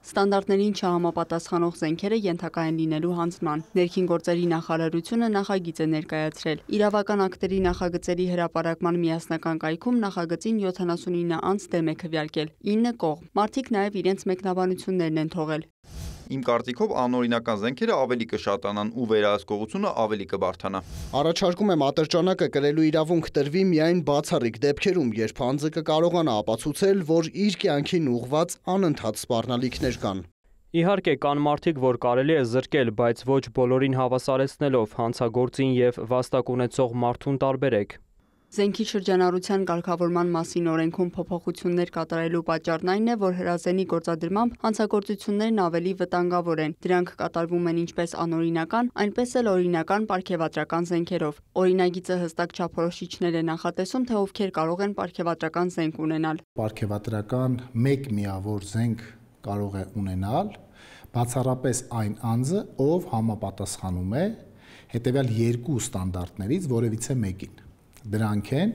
Ստանդարտներին չհամապատասխանող զենքերը ենթակա են լինելու հանձնման։ Ներքին գործերի նախարարությունը նախագիծ է ներկայացրել։ Իրավական ակտերի նախագծերի հրապարակման միասնական կայքում նախագծին 79 անձ դեմ է քվեարկել 9 կողմ։ Մարդիկ նաև իրենց մեկնաբանություններն են թողել։ Իմ կարծիքով անօրինական զենքերը ավելի կշատանան ու վերահսկողությունը ավելի կբարդանա։ Առաջարկում եմ ատրճանակը կրելու իրավունք տրվի միայն բացառիկ դեպքերում, երբ անձը կկարողանա ապացուցել, որ իր կյանքին ուղղված անընդհատ սպառնալիքներ կան։ Իհարկե կան մարդիկ, որ կարելի է զրկել, բայց ոչ բոլորին հավասարեցնելով հանցագործին եւ վաստակ ունեցող մարդուն տարբերեք։ Զենքի շրջանառության կարգավորման մասին օրենքում փոփոխություններ կատարելու պատճառն այն է, որ հրազենի գործադրմամբ հանցագործություններն ավելի վտանգավոր են։ Դրանք կատարվում են ինչպես անօրինական, այնպես էլ օրինական պարգևատրական զենքերով։ Օրինագիծը հստակ չափորոշիչներ է նախատեսում, թե ովքեր կարող են պարգևատրական զենք ունենալ։ Պարգևատրական մեկ միավոր զենք կարող է ունենալ բացառապես այն անձը, ով համապատասխանում է հետևյալ երկու ստանդարտներից որևիցե մեկին։ Դրանք են,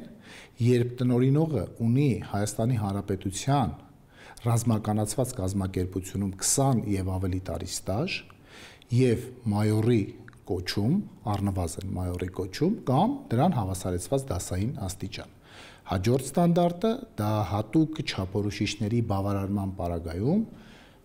երբ տնօրինողը ունի Հայաստանի Հանրապետության ռազմականացված կազմակերպությունում 20 եւ ավելի տարի ստաժ եւ մայորի կոչում, առնվազն մայորի կոչում կամ դրան հավասարեցված դասային աստիճան։ Հաջորդ ստանդարտը դա հատուկ չափորոշիչների բավարարման պարագայում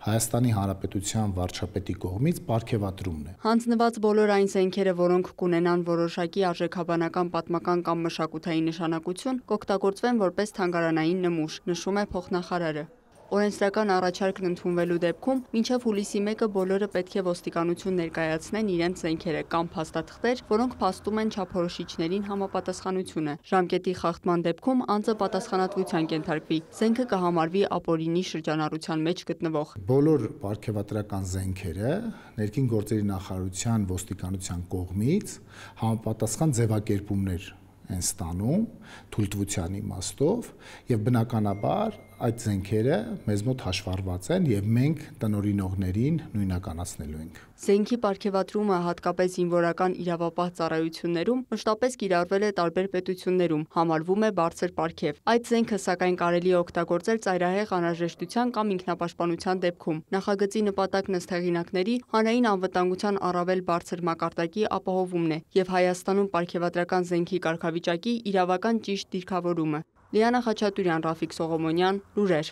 Հայաստանի Հանրապետության վարչապետի կողմից պարգևատրումն է։ Հանձնված բոլոր այն զենքերը, որոնք կունենան որոշակի արժեքաբանական, պատմական կամ մշակութային նշանակություն, կօգտագործվեն որպես թանգարանային նմուշ, նշում է փոխնախարարը։ Օրենսդրական առաջարկն ընդունվելու դեպքում մինչև հուլիսի 1-ը բոլորը պետք է ոստիկանություն ներկայացնեն իրենց զենքերը կամ փաստաթղթեր, որոնք փաստում են չափորոշիչներին համապատասխանությունը։ Ժամկետի խախտման դեպքում անձը պատասխանատվության կենթարկվի։ Զենքը կհամարվի ապօրինի շրջանառության մեջ գտնվող։ Բոլոր պարգևատրական զենքերը ներքին գործերի նախարարության ոստիկանության կողմից համապատասխան ձևակերպումներ են ստանում թույլտվության իմաստով եւ բնականաբար այդ զենքերը մեզ մոտ հաշվառված են եւ մենք տնօրինողներին նույնականացնելու ենք։ Զենքի պարգևատրումը հատկապես զինվորական իրավապահ ծառայություններում մշտապես կիրառվել է տարբեր պետություններում, համարվում է բարձր պարգև։ Այդ զենքը սակայն կարելի է օգտագործել ծայրահեղ անհրաժեշտության կամ ինքնապաշտպանության դեպքում։ Նախագծի նպատակն ըստ հեղինակների հանրային անվտանգության առավել բարձր մակարդակի ապահովումն է եւ Հայաստանում պարգևատրական զենքի կարգավիճակի իրավական ճիշտ դիրքավորումը։ Լիանա Խաչատուրյան, Ռաֆիկ Սողոմոնյան, լուրեր։